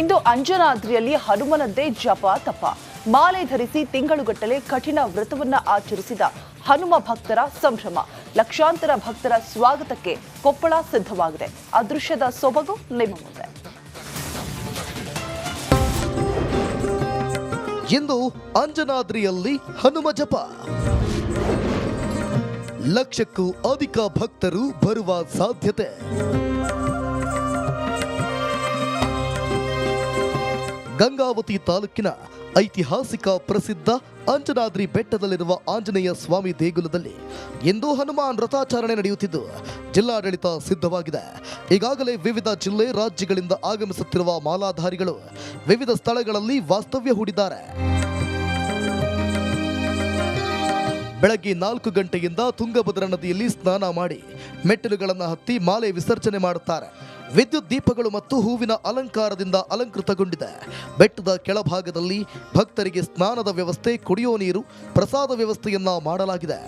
ಇಂದು ಅಂಜನಾದ್ರಿಯಲ್ಲಿ ಹನುಮನದ್ದೇ ಜಪ ತಪ ಮಾಲೆ ಧರಿಸಿ ತಿಂಗಳುಗಟ್ಟಲೆ ಕಠಿಣ ವ್ರತವನ್ನ ಆಚರಿಸಿದ ಹನುಮ ಭಕ್ತರ ಸಂಭ್ರಮ. ಲಕ್ಷಾಂತರ ಭಕ್ತರ ಸ್ವಾಗತಕ್ಕೆ ಕೊಪ್ಪಳ ಸಿದ್ಧವಾಗಿದೆ. ಅದೃಶ್ಯದ ಸೊಬಗು ನಿಮ್ಮ ಮುಂದೆ. ಇಂದು ಅಂಜನಾದ್ರಿಯಲ್ಲಿ ಹನುಮ ಜಪ. ಲಕ್ಷಕ್ಕೂ ಅಧಿಕ ಭಕ್ತರು ಬರುವ ಸಾಧ್ಯತೆ. ಗಂಗಾವತಿ ತಾಲೂಕಿನ ಐತಿಹಾಸಿಕ ಪ್ರಸಿದ್ಧ ಅಂಜನಾದ್ರಿ ಬೆಟ್ಟದಲ್ಲಿರುವ ಆಂಜನೇಯ ಸ್ವಾಮಿ ದೇಗುಲದಲ್ಲಿ ಇಂದು ಹನುಮಾನ್ ರಥಾಚರಣೆ ನಡೆಯುತ್ತಿದ್ದು ಜಿಲ್ಲಾಡಳಿತ ಸಿದ್ಧವಾಗಿದೆ. ಈಗಾಗಲೇ ವಿವಿಧ ಜಿಲ್ಲೆ ರಾಜ್ಯಗಳಿಂದ ಆಗಮಿಸುತ್ತಿರುವ ಮಾಲಾಧಾರಿಗಳು ವಿವಿಧ ಸ್ಥಳಗಳಲ್ಲಿ ವಾಸ್ತವ್ಯ ಹೂಡಿದ್ದಾರೆ. ಬೆಳಗ್ಗೆ 4 ಗಂಟೆಯಿಂದ ತುಂಗಭದ್ರಾ ನದಿಯಲ್ಲಿ ಸ್ನಾನ ಮಾಡಿ ಮೆಟ್ಟಿಲುಗಳನ್ನು ಹತ್ತಿ ಮಾಲೆ ವಿಸರ್ಜನೆ ಮಾಡುತ್ತಾರೆ. ವಿದ್ಯುತ್ ದೀಪಗಳು ಮತ್ತು ಹೂವಿನ ಅಲಂಕಾರದಿಂದ ಅಲಂಕೃತಗೊಂಡಿದೆ. ಬೆಟ್ಟದ ಕೆಳಭಾಗದಲ್ಲಿ ಭಕ್ತರಿಗೆ ಸ್ನಾನದ ವ್ಯವಸ್ಥೆ, ಕುಡಿಯುವ ನೀರು, ಪ್ರಸಾದ ವ್ಯವಸ್ಥೆಯನ್ನ ಮಾಡಲಾಗಿದೆ.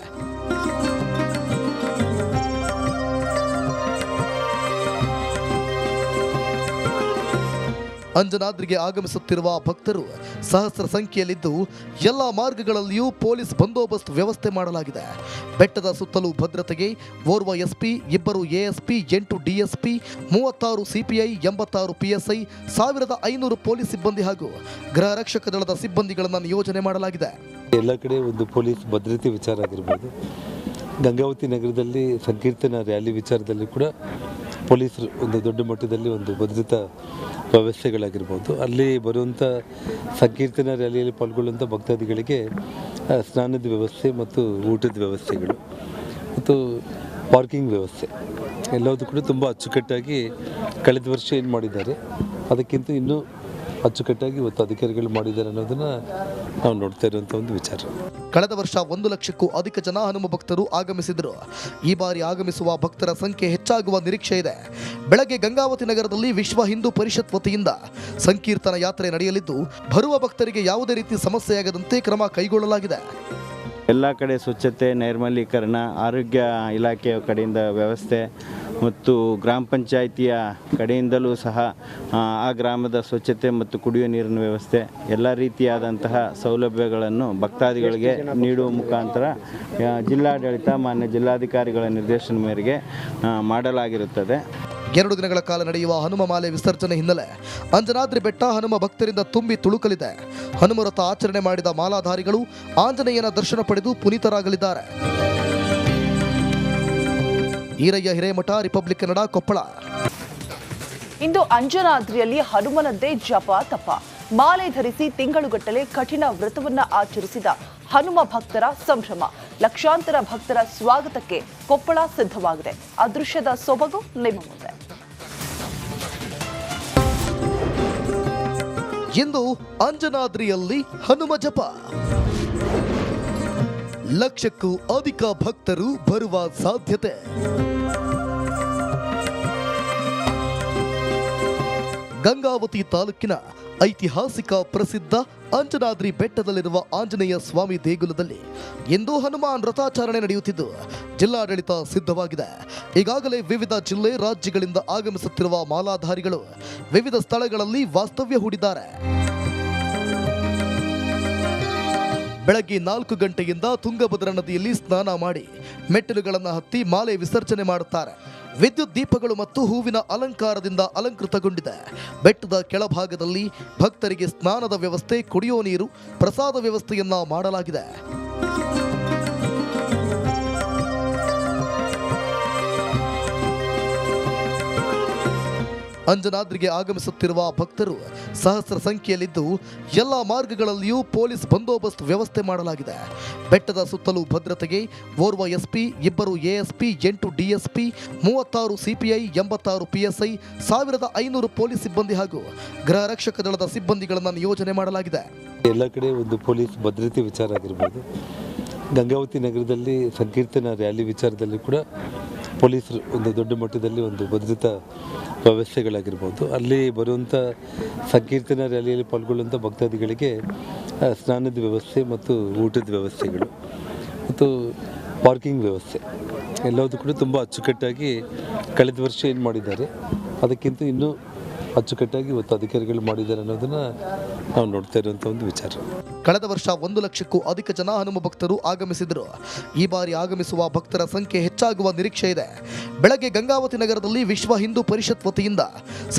ಅಂಜನಾದ್ರಿಗೆ ಆಗಮಿಸುತ್ತಿರುವ ಭಕ್ತರು ಸಹಸ್ರ ಸಂಖ್ಯೆಯಲ್ಲಿದ್ದು ಎಲ್ಲ ಮಾರ್ಗಗಳಲ್ಲಿಯೂ ಪೊಲೀಸ್ ಬಂದೋಬಸ್ತ್ ವ್ಯವಸ್ಥೆ ಮಾಡಲಾಗಿದೆ. ಬೆಟ್ಟದ ಸುತ್ತಲೂ ಭದ್ರತೆಗೆ ಓರ್ವ SP, 2 ASP, 8 DSP, 36 CPI, 86 PSI, 1500 police ಸಿಬ್ಬಂದಿ ಹಾಗೂ ಗೃಹ ರಕ್ಷಕ ದಳದ ಸಿಬ್ಬಂದಿಗಳನ್ನು ನಿಯೋಜನೆ ಮಾಡಲಾಗಿದೆ. ಎಲ್ಲ ಕಡೆ ಒಂದು ಪೊಲೀಸ್ ಭದ್ರತೆ ವಿಚಾರ ಆಗಿರ್ಬೋದು. ಗಂಗಾವತಿ ನಗರದಲ್ಲಿ ಸಂಕೀರ್ತನ ರ್ಯಾಲಿ ವಿಚಾರದಲ್ಲಿ ಕೂಡ ಪೊಲೀಸರು ಒಂದು ದೊಡ್ಡ ಮಟ್ಟದಲ್ಲಿ ಒಂದು ಭದ್ರತಾ ವ್ಯವಸ್ಥೆಗಳಾಗಿರ್ಬೋದು. ಅಲ್ಲಿ ಬರುವಂಥ ಸಂಕೀರ್ತನ ರ್ಯಾಲಿಯಲ್ಲಿ ಪಾಲ್ಗೊಳ್ಳುವಂಥ ಭಕ್ತಾದಿಗಳಿಗೆ ಸ್ನಾನದ ವ್ಯವಸ್ಥೆ ಮತ್ತು ಊಟದ ವ್ಯವಸ್ಥೆಗಳು ಮತ್ತು ಪಾರ್ಕಿಂಗ್ ವ್ಯವಸ್ಥೆ ಎಲ್ಲವೂ ಕೂಡ ತುಂಬ ಅಚ್ಚುಕಟ್ಟಾಗಿ ಕಳೆದ ವರ್ಷ ಏನು ಮಾಡಿದ್ದಾರೆ ಅದಕ್ಕಿಂತ ಇನ್ನೂ ಅಚ್ಚುಕಟ್ಟಾಗಿ ಇವತ್ತು ಅಧಿಕಾರಿಗಳು ಮಾಡಿದ್ದಾರೆ ಅನ್ನೋದನ್ನು ನಾವು ನೋಡ್ತಾ ಇರುವಂಥ ಒಂದು ವಿಚಾರ. ಕಳೆದ ವರ್ಷ 1 ಲಕ್ಷಕ್ಕೂ ಅಧಿಕ ಜನ ಹನುಮ ಭಕ್ತರು ಆಗಮಿಸಿದರು. ಈ ಬಾರಿ ಆಗಮಿಸುವ ಭಕ್ತರ ಸಂಖ್ಯೆ ಹೆಚ್ಚಾಗುವ ನಿರೀಕ್ಷೆ ಇದೆ. ಬೆಳಗ್ಗೆ ಗಂಗಾವತಿ ನಗರದಲ್ಲಿ ವಿಶ್ವ ಹಿಂದೂ ಪರಿಷತ್ ವತಿಯಿಂದ ಸಂಕೀರ್ತನ ಯಾತ್ರೆ ನಡೆಯಲಿದ್ದು ಬರುವ ಭಕ್ತರಿಗೆ ಯಾವುದೇ ರೀತಿ ಸಮಸ್ಯೆಯಾಗದಂತೆ ಕ್ರಮ ಕೈಗೊಳ್ಳಲಾಗಿದೆ. ಎಲ್ಲ ಕಡೆ ಸ್ವಚ್ಛತೆ, ನೈರ್ಮಲೀಕರಣ, ಆರೋಗ್ಯ ಇಲಾಖೆಯ ಕಡೆಯಿಂದ ವ್ಯವಸ್ಥೆ ಮತ್ತು ಗ್ರಾಮ ಪಂಚಾಯಿತಿಯ ಕಡೆಯಿಂದಲೂ ಸಹ ಆ ಗ್ರಾಮದ ಸ್ವಚ್ಛತೆ ಮತ್ತು ಕುಡಿಯುವ ನೀರಿನ ವ್ಯವಸ್ಥೆ ಎಲ್ಲ ರೀತಿಯಾದಂತಹ ಸೌಲಭ್ಯಗಳನ್ನು ಭಕ್ತಾದಿಗಳಿಗೆ ನೀಡುವ ಮುಖಾಂತರ ಜಿಲ್ಲಾಡಳಿತ ಮಾನ್ಯ ಜಿಲ್ಲಾಧಿಕಾರಿಗಳ ನಿರ್ದೇಶನ ಮೇರೆಗೆ ಮಾಡಲಾಗಿರುತ್ತದೆ. 2 ದಿನಗಳ ಕಾಲ ನಡೆಯುವ ಹನುಮ ಮಾಲೆ ವಿಸರ್ಜನೆ ಹಿನ್ನೆಲೆ ಅಂಜನಾದ್ರಿ ಬೆಟ್ಟ ಹನುಮ ಭಕ್ತರಿಂದ ತುಂಬಿ ತುಳುಕಲಿದೆ. ಹನುಮರಥ ಆಚರಣೆ ಮಾಡಿದ ಮಾಲಾಧಾರಿಗಳು ಆಂಜನೇಯನ ದರ್ಶನ ಪಡೆದು ಪುನೀತರಾಗಲಿದ್ದಾರೆ. ಈರಯ್ಯ ಹಿರೇಮಠ, ರಿಪಬ್ಲಿಕ್ ಕನ್ನಡ, ಕೊಪ್ಪಳ. ಇಂದು ಅಂಜನಾದ್ರಿಯಲ್ಲಿ ಹನುಮನದ್ದೇ ಜಪ ತಪ ಮಾಲೆ ಧರಿಸಿ ತಿಂಗಳುಗಟ್ಟಲೆ ಕಠಿಣ ವ್ರತವನ್ನ ಆಚರಿಸಿದ ಹನುಮ ಭಕ್ತರ ಸಂಭ್ರಮ. ಲಕ್ಷಾಂತರ ಭಕ್ತರ ಸ್ವಾಗತಕ್ಕೆ ಕೊಪ್ಪಳ ಸಿದ್ಧವಾಗಿದೆ. ಅದೃಶ್ಯದ ಸೊಬಗು ನಿಮ್ಮ ಮುಂದೆ. ಇಂದು ಅಂಜನಾದ್ರಿಯಲ್ಲಿ ಹನುಮ ಜಪ. ಲಕ್ಷಕ್ಕೂ ಅಧಿಕ ಭಕ್ತರು ಬರುವ ಸಾಧ್ಯತೆ. ಗಂಗಾವತಿ ತಾಲೂಕಿನ ಐತಿಹಾಸಿಕ ಪ್ರಸಿದ್ಧ ಅಂಜನಾದ್ರಿ ಬೆಟ್ಟದಲ್ಲಿರುವ ಆಂಜನೇಯ ಸ್ವಾಮಿ ದೇಗುಲದಲ್ಲಿ ಇಂದು ಹನುಮಾನ್ ರಥಾಚರಣೆ ನಡೆಯುತ್ತಿದ್ದು ಜಿಲ್ಲಾಡಳಿತ ಸಿದ್ಧವಾಗಿದೆ. ಈಗಾಗಲೇ ವಿವಿಧ ಜಿಲ್ಲೆ ರಾಜ್ಯಗಳಿಂದ ಆಗಮಿಸುತ್ತಿರುವ ಮಾಲಾಧಾರಿಗಳು ವಿವಿಧ ಸ್ಥಳಗಳಲ್ಲಿ ವಾಸ್ತವ್ಯ ಹೂಡಿದ್ದಾರೆ. ಬೆಳಗ್ಗೆ 4 ಗಂಟೆಯಿಂದ ತುಂಗಭದ್ರಾ ನದಿಯಲ್ಲಿ ಸ್ನಾನ ಮಾಡಿ ಮೆಟ್ಟಿಲುಗಳನ್ನು ಹತ್ತಿ ಮಾಲೆ ವಿಸರ್ಜನೆ ಮಾಡುತ್ತಾರೆ. ವಿದ್ಯುತ್ ದೀಪಗಳು ಮತ್ತು ಹೂವಿನ ಅಲಂಕಾರದಿಂದ ಅಲಂಕೃತಗೊಂಡಿದೆ. ಬೆಟ್ಟದ ಕೆಳಭಾಗದಲ್ಲಿ ಭಕ್ತರಿಗೆ ಸ್ನಾನದ ವ್ಯವಸ್ಥೆ, ಕುಡಿಯುವ ನೀರು, ಪ್ರಸಾದ ವ್ಯವಸ್ಥೆಯನ್ನ ಮಾಡಲಾಗಿದೆ. ಅಂಜನಾದ್ರಿಗೆ ಆಗಮಿಸುತ್ತಿರುವ ಭಕ್ತರು ಸಹಸ್ರ ಸಂಖ್ಯೆಯಲ್ಲಿದ್ದು ಎಲ್ಲ ಮಾರ್ಗಗಳಲ್ಲಿಯೂ ಪೊಲೀಸ್ ಬಂದೋಬಸ್ತ್ ವ್ಯವಸ್ಥೆ ಮಾಡಲಾಗಿದೆ. ಬೆಟ್ಟದ ಸುತ್ತಲೂ ಭದ್ರತೆಗೆ ಓರ್ವ SP, 2 ASP, 8 DSP, 36 CPI, 86 PSI, 1500 police ಸಿಬ್ಬಂದಿ ಹಾಗೂ ಗೃಹ ರಕ್ಷಕ ದಳದ ಸಿಬ್ಬಂದಿಗಳನ್ನು ನಿಯೋಜನೆ ಮಾಡಲಾಗಿದೆ. ಎಲ್ಲ ಕಡೆ ಒಂದು ಪೊಲೀಸ್ ಭದ್ರತೆ ವಿಚಾರ ಆಗಿರ್ಬೋದು. ಗಂಗಾವತಿ ನಗರದಲ್ಲಿ ಸಂಕೀರ್ತನ ರ್ಯಾಲಿ ವಿಚಾರದಲ್ಲಿ ಕೂಡ ಪೊಲೀಸರು ಒಂದು ದೊಡ್ಡ ಮಟ್ಟದಲ್ಲಿ ಒಂದು ಭದ್ರತಾ ವ್ಯವಸ್ಥೆಗಳಾಗಿರ್ಬೋದು. ಅಲ್ಲಿ ಬರುವಂಥ ಸಂಕೀರ್ತನ ರ್ಯಾಲಿಯಲ್ಲಿ ಪಾಲ್ಗೊಳ್ಳುವಂಥ ಭಕ್ತಾದಿಗಳಿಗೆ ಸ್ನಾನದ ವ್ಯವಸ್ಥೆ ಮತ್ತು ಊಟದ ವ್ಯವಸ್ಥೆಗಳು ಮತ್ತು ಪಾರ್ಕಿಂಗ್ ವ್ಯವಸ್ಥೆ ಎಲ್ಲವೂ ಕೂಡ ತುಂಬ ಅಚ್ಚುಕಟ್ಟಾಗಿ ಕಳೆದ ವರ್ಷ ಏನು ಮಾಡಿದ್ದಾರೆ ಅದಕ್ಕಿಂತ ಇನ್ನೂ ಅಚ್ಚುಕಟ್ಟಾಗಿ ಇವತ್ತು ಅಧಿಕಾರಿಗಳು ಮಾಡಿದ್ದಾರೆ ಅನ್ನೋದನ್ನು ನಾವು ನೋಡ್ತಾ ಇರುವಂಥ ಒಂದು ವಿಚಾರ. ಕಳೆದ ವರ್ಷ 1 ಲಕ್ಷಕ್ಕೂ ಅಧಿಕ ಜನ ಹನುಮ ಭಕ್ತರು ಆಗಮಿಸಿದರು. ಈ ಬಾರಿ ಆಗಮಿಸುವ ಭಕ್ತರ ಸಂಖ್ಯೆ ಹೆಚ್ಚಾಗುವ ನಿರೀಕ್ಷೆ ಇದೆ. ಬೆಳಗ್ಗೆ ಗಂಗಾವತಿ ನಗರದಲ್ಲಿ ವಿಶ್ವ ಹಿಂದೂ ಪರಿಷತ್ ವತಿಯಿಂದ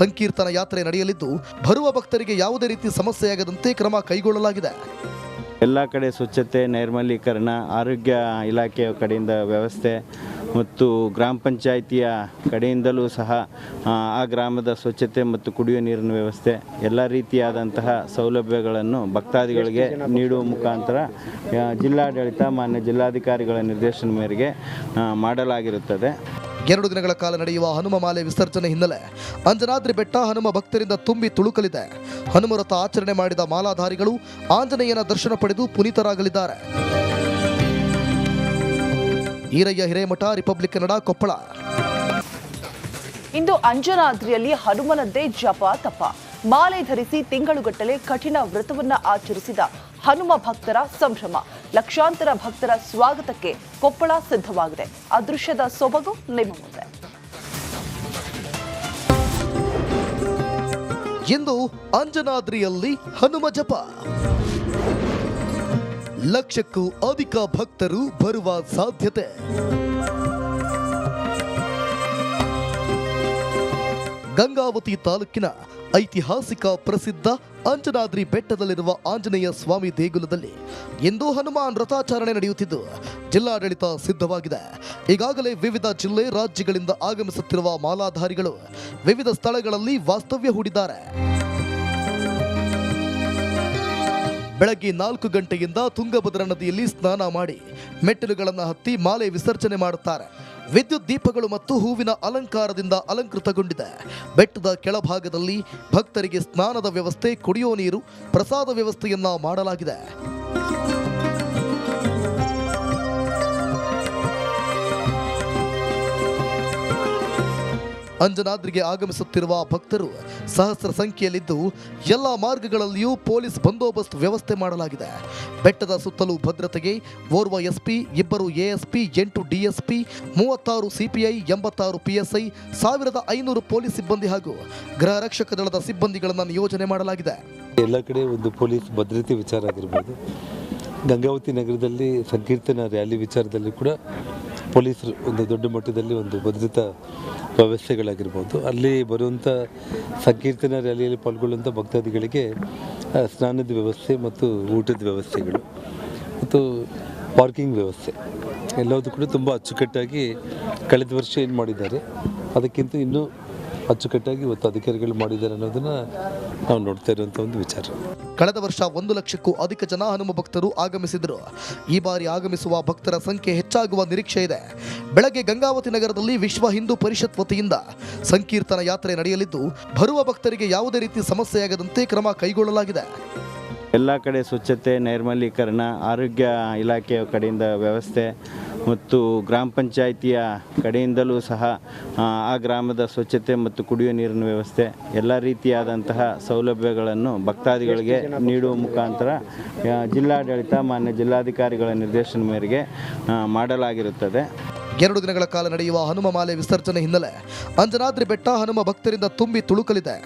ಸಂಕೀರ್ತನ ಯಾತ್ರೆ ನಡೆಯಲಿದ್ದು, ಬರುವ ಭಕ್ತರಿಗೆ ಯಾವುದೇ ರೀತಿ ಸಮಸ್ಯೆಯಾಗದಂತೆ ಕ್ರಮ ಕೈಗೊಳ್ಳಲಾಗಿದೆ. ಎಲ್ಲ ಕಡೆ ಸ್ವಚ್ಛತೆ, ನೈರ್ಮಲೀಕರಣ, ಆರೋಗ್ಯ ಇಲಾಖೆಯ ಕಡೆಯಿಂದ ವ್ಯವಸ್ಥೆ ಮತ್ತು ಗ್ರಾಮ ಪಂಚಾಯಿತಿಯ ಕಡೆಯಿಂದಲೂ ಸಹ ಆ ಗ್ರಾಮದ ಸ್ವಚ್ಛತೆ ಮತ್ತು ಕುಡಿಯುವ ನೀರಿನ ವ್ಯವಸ್ಥೆ ಎಲ್ಲ ರೀತಿಯಾದಂತಹ ಸೌಲಭ್ಯಗಳನ್ನು ಭಕ್ತಾದಿಗಳಿಗೆ ನೀಡುವ ಮುಖಾಂತರ ಜಿಲ್ಲಾಡಳಿತ ಮಾನ್ಯ ಜಿಲ್ಲಾಧಿಕಾರಿಗಳ ನಿರ್ದೇಶನ ಮೇರೆಗೆ ಮಾಡಲಾಗಿರುತ್ತದೆ. 2 ದಿನಗಳ ಕಾಲ ನಡೆಯುವ ಹನುಮ ಮಾಲೆ ವಿಸರ್ಜನೆ ಹಿನ್ನೆಲೆ ಅಂಜನಾದ್ರಿ ಬೆಟ್ಟ ಹನುಮ ಭಕ್ತರಿಂದ ತುಂಬಿ ತುಳುಕಲಿದೆ. ಹನುಮರಥ ಆಚರಣೆ ಮಾಡಿದ ಮಾಲಾಧಾರಿಗಳು ಆಂಜನೇಯನ ದರ್ಶನ ಪಡೆದು ಪುನೀತರಾಗಲಿದ್ದಾರೆ. ಈರಯ್ಯ ಹಿರೇಮಠ, ರಿಪಬ್ಲಿಕ್ ಕನ್ನಡ, ಕೊಪ್ಪಳ. ಇಂದು ಅಂಜನಾದ್ರಿಯಲ್ಲಿ ಹನುಮನದ್ದೇ ಜಪ ತಪ. ಮಾಲೆ ಧರಿಸಿ ತಿಂಗಳುಗಟ್ಟಲೆ ಕಠಿಣ ವ್ರತವನ್ನ ಆಚರಿಸಿದ ಹನುಮ ಭಕ್ತರ ಸಂಭ್ರಮ. ಲಕ್ಷಾಂತರ ಭಕ್ತರ ಸ್ವಾಗತಕ್ಕೆ ಕೊಪ್ಪಳ ಸಿದ್ಧವಾಗಿದೆ. ಅದೃಶ್ಯದ ಸೊಬಗು ನಿಮ್ಮ ಮುಂದೆ. ಇಂದು ಅಂಜನಾದ್ರಿಯಲ್ಲಿ ಹನುಮ ಜಪ. ಲಕ್ಷಕ್ಕೂ ಅಧಿಕ ಭಕ್ತರು ಬರುವ ಸಾಧ್ಯತೆ. ಗಂಗಾವತಿ ತಾಲೂಕಿನ ಐತಿಹಾಸಿಕ ಪ್ರಸಿದ್ಧ ಅಂಜನಾದ್ರಿ ಬೆಟ್ಟದಲ್ಲಿರುವ ಆಂಜನೇಯ ಸ್ವಾಮಿ ದೇಗುಲದಲ್ಲಿ ಇಂದು ಹನುಮಾನ್ ರಥಾಚರಣೆ ನಡೆಯುತ್ತಿದ್ದು, ಜಿಲ್ಲಾಡಳಿತ ಸಿದ್ಧವಾಗಿದೆ. ಈಗಾಗಲೇ ವಿವಿಧ ಜಿಲ್ಲೆ ರಾಜ್ಯಗಳಿಂದ ಆಗಮಿಸುತ್ತಿರುವ ಮಾಲಾಧಾರಿಗಳು ವಿವಿಧ ಸ್ಥಳಗಳಲ್ಲಿ ವಾಸ್ತವ್ಯ ಹೂಡಿದ್ದಾರೆ. ಬೆಳಗ್ಗೆ 4 ಗಂಟೆಯಿಂದ ತುಂಗಭದ್ರಾ ನದಿಯಲ್ಲಿ ಸ್ನಾನ ಮಾಡಿ ಮೆಟ್ಟಿಲುಗಳನ್ನು ಹತ್ತಿ ಮಾಲೆ ವಿಸರ್ಜನೆ ಮಾಡುತ್ತಾರೆ. ವಿದ್ಯುತ್ ದೀಪಗಳು ಮತ್ತು ಹೂವಿನ ಅಲಂಕಾರದಿಂದ ಅಲಂಕೃತಗೊಂಡಿದೆ. ಬೆಟ್ಟದ ಕೆಳಭಾಗದಲ್ಲಿ ಭಕ್ತರಿಗೆ ಸ್ನಾನದ ವ್ಯವಸ್ಥೆ, ಕುಡಿಯುವ ನೀರು, ಪ್ರಸಾದ ವ್ಯವಸ್ಥೆಯನ್ನ ಮಾಡಲಾಗಿದೆ. ಅಂಜನಾದ್ರಿಗೆ ಆಗಮಿಸುತ್ತಿರುವ ಭಕ್ತರು ಸಹಸ್ರ ಸಂಖ್ಯೆಯಲ್ಲಿದ್ದು, ಎಲ್ಲ ಮಾರ್ಗಗಳಲ್ಲಿಯೂ ಪೊಲೀಸ್ ಬಂದೋಬಸ್ತ್ ವ್ಯವಸ್ಥೆ ಮಾಡಲಾಗಿದೆ. ಬೆಟ್ಟದ ಸುತ್ತಲೂ ಭದ್ರತೆಗೆ ಓರ್ವ SP, 2 ASP, 8 DSP, 36 CPI, 86 PSI, 1500 police ಸಿಬ್ಬಂದಿ ಹಾಗೂ ಗೃಹ ರಕ್ಷಕ ದಳದ ಸಿಬ್ಬಂದಿಗಳನ್ನು ನಿಯೋಜನೆ ಮಾಡಲಾಗಿದೆ. ಎಲ್ಲ ಕಡೆ ಒಂದು ಪೊಲೀಸ್ ಭದ್ರತೆ ವಿಚಾರ ಆಗಿರ್ಬೋದು, ಗಂಗಾವತಿ ನಗರದಲ್ಲಿ ಸಂಕೀರ್ತನ ರ್ಯಾಲಿ ವಿಚಾರದಲ್ಲಿ ಕೂಡ ಪೊಲೀಸರು ಒಂದು ದೊಡ್ಡ ಮಟ್ಟದಲ್ಲಿ ಒಂದು ಭದ್ರತಾ ವ್ಯವಸ್ಥೆಗಳಾಗಿರ್ಬೋದು, ಅಲ್ಲಿ ಬರುವಂಥ ಸಂಕೀರ್ತನ ರ್ಯಾಲಿಯಲ್ಲಿ ಪಾಲ್ಗೊಳ್ಳುವಂಥ ಭಕ್ತಾದಿಗಳಿಗೆ ಸ್ನಾನದ ವ್ಯವಸ್ಥೆ ಮತ್ತು ಊಟದ ವ್ಯವಸ್ಥೆಗಳು ಮತ್ತು ಪಾರ್ಕಿಂಗ್ ವ್ಯವಸ್ಥೆ ಎಲ್ಲವೂ ಕೂಡ ತುಂಬ ಅಚ್ಚುಕಟ್ಟಾಗಿ ಕಳೆದ ವರ್ಷ ಏನು ಮಾಡಿದ್ದಾರೆ ಅದಕ್ಕಿಂತ ಇನ್ನೂ ಅಚ್ಚುಕಟ್ಟಾಗಿ ಇವತ್ತು ಅಧಿಕಾರಿಗಳು ಮಾಡಿದ್ದಾರೆ ಅನ್ನೋದನ್ನು ನಾವು ನೋಡ್ತಾ ಇರುವಂಥ ಒಂದು ವಿಚಾರ. ಕಳೆದ ವರ್ಷ 1 ಲಕ್ಷಕ್ಕೂ ಅಧಿಕ ಜನ ಹನುಮ ಭಕ್ತರು ಆಗಮಿಸಿದರು. ಈ ಬಾರಿ ಆಗಮಿಸುವ ಭಕ್ತರ ಸಂಖ್ಯೆ ಹೆಚ್ಚಾಗುವ ನಿರೀಕ್ಷೆ ಇದೆ. ಬೆಳಗ್ಗೆ ಗಂಗಾವತಿ ನಗರದಲ್ಲಿ ವಿಶ್ವ ಹಿಂದೂ ಪರಿಷತ್ ವತಿಯಿಂದ ಸಂಕೀರ್ತನ ಯಾತ್ರೆ ನಡೆಯಲಿದ್ದು, ಬರುವ ಭಕ್ತರಿಗೆ ಯಾವುದೇ ರೀತಿ ಸಮಸ್ಯೆಯಾಗದಂತೆ ಕ್ರಮ ಕೈಗೊಳ್ಳಲಾಗಿದೆ. ಎಲ್ಲ ಕಡೆ ಸ್ವಚ್ಛತೆ, ನೈರ್ಮಲೀಕರಣ, ಆರೋಗ್ಯ ಇಲಾಖೆಯ ಕಡೆಯಿಂದ ವ್ಯವಸ್ಥೆ ಮತ್ತು ಗ್ರಾಮ ಪಂಚಾಯಿತಿಯ ಕಡೆಯಿಂದಲೂ ಸಹ ಆ ಗ್ರಾಮದ ಸ್ವಚ್ಛತೆ ಮತ್ತು ಕುಡಿಯುವ ನೀರಿನ ವ್ಯವಸ್ಥೆ ಎಲ್ಲ ರೀತಿಯಾದಂತಹ ಸೌಲಭ್ಯಗಳನ್ನು ಭಕ್ತಾದಿಗಳಿಗೆ ನೀಡುವ ಮುಖಾಂತರ ಜಿಲ್ಲಾಡಳಿತ ಮಾನ್ಯ ಜಿಲ್ಲಾಧಿಕಾರಿಗಳ ನಿರ್ದೇಶನ ಮೇರೆಗೆ ಮಾಡಲಾಗಿರುತ್ತದೆ. 2 ದಿನಗಳ ಕಾಲ ನಡೆಯುವ ಹನುಮ ಮಾಲೆ ವಿಸರ್ಜನೆ ಹಿನ್ನೆಲೆ ಅಂಜನಾದ್ರಿ ಬೆಟ್ಟ ಹನುಮ ಭಕ್ತರಿಂದ ತುಂಬಿ ತುಳುಕಲಿದೆ.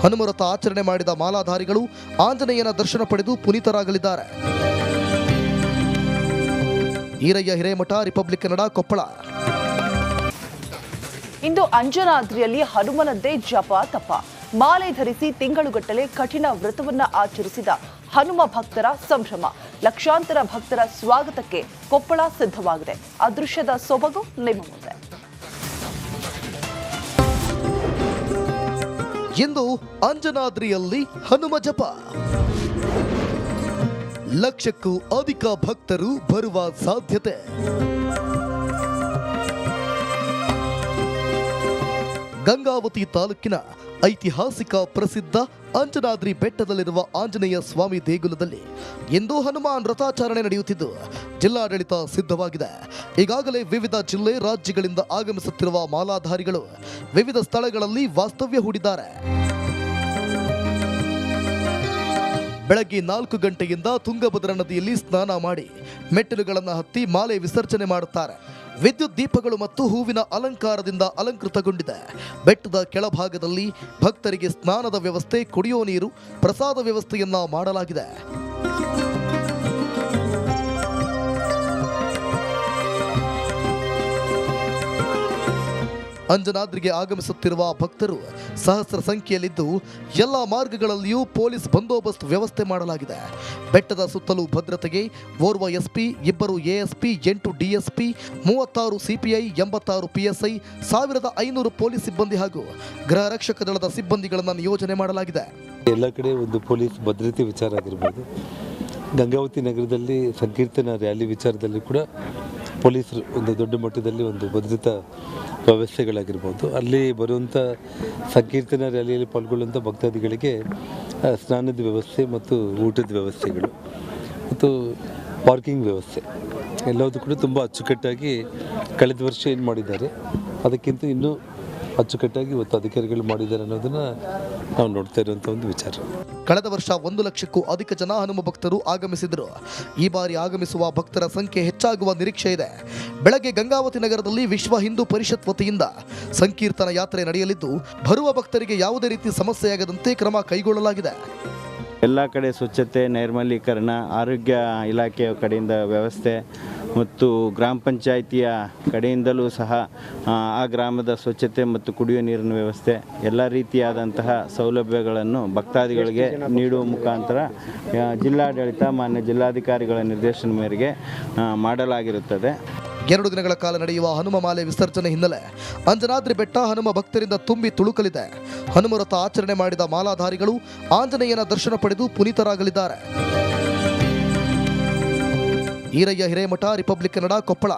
ಹನುಮರಥ ಆಚರಣೆ ಮಾಡಿದ ಮಾಲಾಧಾರಿಗಳು ಆಂಜನೇಯನ ದರ್ಶನ ಪಡೆದು ಪುನೀತರಾಗಲಿದ್ದಾರೆ. ಈರಯ್ಯ ಹಿರೇಮಠ, ರಿಪಬ್ಲಿಕ್ ಕನ್ನಡ, ಕೊಪ್ಪಳ. ಇಂದು ಅಂಜನಾದ್ರಿಯಲ್ಲಿ ಹನುಮನದ್ದೇ ಜಪ ತಪ. ಮಾಲೆ ಧರಿಸಿ ತಿಂಗಳುಗಟ್ಟಲೆ ಕಠಿಣ ವ್ರತವನ್ನ ಆಚರಿಸಿದ ಹನುಮ ಭಕ್ತರ ಸಂಭ್ರಮ. ಲಕ್ಷಾಂತರ ಭಕ್ತರ ಸ್ವಾಗತಕ್ಕೆ ಕೊಪ್ಪಳ ಸಿದ್ಧವಾಗಿದೆ. ಅದೃಶ್ಯದ ಸೊಬಗು ನಿಮ್ಮ ಮುಂದೆ. ಇಂದು ಅಂಜನಾದ್ರಿಯಲ್ಲಿ ಹನುಮ ಜಪ. ಲಕ್ಷಕ್ಕೂ ಅಧಿಕ ಭಕ್ತರು ಬರುವ ಸಾಧ್ಯತೆ. ಗಂಗಾವತಿ ತಾಲೂಕಿನ ಐತಿಹಾಸಿಕ ಪ್ರಸಿದ್ಧ ಅಂಜನಾದ್ರಿ ಬೆಟ್ಟದಲ್ಲಿರುವ ಆಂಜನೇಯ ಸ್ವಾಮಿ ದೇಗುಲದಲ್ಲಿ ಇಂದು ಹನುಮಾನ್ ರಥಾಚರಣೆ ನಡೆಯುತ್ತಿದ್ದು, ಜಿಲ್ಲಾಡಳಿತ ಸಿದ್ಧವಾಗಿದೆ. ಈಗಾಗಲೇ ವಿವಿಧ ಜಿಲ್ಲೆ ರಾಜ್ಯಗಳಿಂದ ಆಗಮಿಸುತ್ತಿರುವ ಮಾಲಾಧಾರಿಗಳು ವಿವಿಧ ಸ್ಥಳಗಳಲ್ಲಿ ವಾಸ್ತವ್ಯ ಹೂಡಿದ್ದಾರೆ. ಬೆಳಗ್ಗೆ 4 ಗಂಟೆಯಿಂದ ತುಂಗಭದ್ರಾ ನದಿಯಲ್ಲಿ ಸ್ನಾನ ಮಾಡಿ ಮೆಟ್ಟಿಲುಗಳನ್ನು ಹತ್ತಿ ಮಾಲೆ ವಿಸರ್ಜನೆ ಮಾಡುತ್ತಾರೆ. ವಿದ್ಯುತ್ ದೀಪಗಳು ಮತ್ತು ಹೂವಿನ ಅಲಂಕಾರದಿಂದ ಅಲಂಕೃತಗೊಂಡಿದೆ. ಬೆಟ್ಟದ ಕೆಳಭಾಗದಲ್ಲಿ ಭಕ್ತರಿಗೆ ಸ್ನಾನದ ವ್ಯವಸ್ಥೆ, ಕುಡಿಯುವ ನೀರು, ಪ್ರಸಾದ ವ್ಯವಸ್ಥೆಯನ್ನ ಮಾಡಲಾಗಿದೆ. ಅಂಜನಾದ್ರಿಗೆ ಆಗಮಿಸುತ್ತಿರುವ ಭಕ್ತರು ಸಹಸ್ರ ಸಂಖ್ಯೆಯಲ್ಲಿದ್ದು ಎಲ್ಲ ಮಾರ್ಗಗಳಲ್ಲಿಯೂ ಪೊಲೀಸ್ ಬಂದೋಬಸ್ತ್ ವ್ಯವಸ್ಥೆ ಮಾಡಲಾಗಿದೆ. ಬೆಟ್ಟದ ಸುತ್ತಲೂ ಭದ್ರತೆಗೆ ಓರ್ವ SP, 2 ASP, 8 DSP, 36 CPI, 86 PSI, 1500 police ಸಿಬ್ಬಂದಿ ಹಾಗೂ ಗೃಹ ರಕ್ಷಕ ದಳದ ಸಿಬ್ಬಂದಿಗಳನ್ನು ನಿಯೋಜನೆ ಮಾಡಲಾಗಿದೆ. ಎಲ್ಲ ಕಡೆ ಒಂದು ಪೊಲೀಸ್ ಭದ್ರತೆ ವಿಚಾರ ಆಗಿರ್ಬೋದು. ಗಂಗಾವತಿ ನಗರದಲ್ಲಿ ಸಂಕೀರ್ತನ ರ್ಯಾಲಿ ವಿಚಾರದಲ್ಲಿ ಕೂಡ ಪೊಲೀಸರು ಒಂದು ದೊಡ್ಡ ಮಟ್ಟದಲ್ಲಿ ಒಂದು ಭದ್ರತಾ ವ್ಯವಸ್ಥೆಗಳಾಗಿರ್ಬೋದು. ಅಲ್ಲಿ ಬರುವಂಥ ಸಂಕೀರ್ತನ ರ್ಯಾಲಿಯಲ್ಲಿ ಪಾಲ್ಗೊಳ್ಳುವಂಥ ಭಕ್ತಾದಿಗಳಿಗೆ ಸ್ನಾನದ ವ್ಯವಸ್ಥೆ ಮತ್ತು ಊಟದ ವ್ಯವಸ್ಥೆಗಳು ಮತ್ತು ಪಾರ್ಕಿಂಗ್ ವ್ಯವಸ್ಥೆ ಎಲ್ಲವೂ ಕೂಡ ತುಂಬ ಅಚ್ಚುಕಟ್ಟಾಗಿ ಕಳೆದ ವರ್ಷ ಏನು ಮಾಡಿದ್ದಾರೆ ಅದಕ್ಕಿಂತ ಇನ್ನೂ ಅಚ್ಚುಕಟ್ಟಾಗಿ ಇವತ್ತು ಅಧಿಕಾರಿಗಳು ಮಾಡಿದ್ದಾರೆ ಅನ್ನೋದನ್ನು ನಾವು ನೋಡ್ತಾ ಇರುವಂಥ ಒಂದು ವಿಚಾರ. ಕಳೆದ ವರ್ಷ 1 ಲಕ್ಷಕ್ಕೂ ಅಧಿಕ ಜನ ಹನುಮ ಭಕ್ತರು ಆಗಮಿಸಿದರು. ಈ ಬಾರಿ ಆಗಮಿಸುವ ಭಕ್ತರ ಸಂಖ್ಯೆ ಹೆಚ್ಚಾಗುವ ನಿರೀಕ್ಷೆ ಇದೆ. ಬೆಳಗ್ಗೆ ಗಂಗಾವತಿ ನಗರದಲ್ಲಿ ವಿಶ್ವ ಹಿಂದೂ ಪರಿಷತ್ ವತಿಯಿಂದ ಸಂಕೀರ್ತನ ಯಾತ್ರೆ ನಡೆಯಲಿದ್ದು, ಬರುವ ಭಕ್ತರಿಗೆ ಯಾವುದೇ ರೀತಿ ಸಮಸ್ಯೆಯಾಗದಂತೆ ಕ್ರಮ ಕೈಗೊಳ್ಳಲಾಗಿದೆ. ಎಲ್ಲ ಕಡೆ ಸ್ವಚ್ಛತೆ, ನೈರ್ಮಲೀಕರಣ, ಆರೋಗ್ಯ ಇಲಾಖೆಯ ಕಡೆಯಿಂದ ವ್ಯವಸ್ಥೆ ಮತ್ತು ಗ್ರಾಮ ಪಂಚಾಯಿತಿಯ ಕಡೆಯಿಂದಲೂ ಸಹ ಆ ಗ್ರಾಮದ ಸ್ವಚ್ಛತೆ ಮತ್ತು ಕುಡಿಯುವ ನೀರಿನ ವ್ಯವಸ್ಥೆ ಎಲ್ಲ ರೀತಿಯಾದಂತಹ ಸೌಲಭ್ಯಗಳನ್ನು ಭಕ್ತಾದಿಗಳಿಗೆ ನೀಡುವ ಮುಖಾಂತರ ಜಿಲ್ಲಾಡಳಿತ ಮಾನ್ಯ ಜಿಲ್ಲಾಧಿಕಾರಿಗಳ ನಿರ್ದೇಶನ ಮೇರೆಗೆ ಮಾಡಲಾಗಿರುತ್ತದೆ. 2 ದಿನಗಳ ಕಾಲ ನಡೆಯುವ ಹನುಮ ಮಾಲೆ ವಿಸರ್ಜನೆ ಹಿನ್ನೆಲೆ ಅಂಜನಾದ್ರಿ ಬೆಟ್ಟ ಹನುಮ ಭಕ್ತರಿಂದ ತುಂಬಿ ತುಳುಕಲಿದೆ. ಹನುಮರಥ ಆಚರಣೆ ಮಾಡಿದ ಮಾಲಾಧಾರಿಗಳು ಆಂಜನೇಯನ ದರ್ಶನ ಪಡೆದು ಪುನೀತರಾಗಲಿದ್ದಾರೆ. ಈರಯ್ಯ ಹಿರೇಮಠ, ರಿಪಬ್ಲಿಕ್ ಕನ್ನಡ, ಕೊಪ್ಪಳ.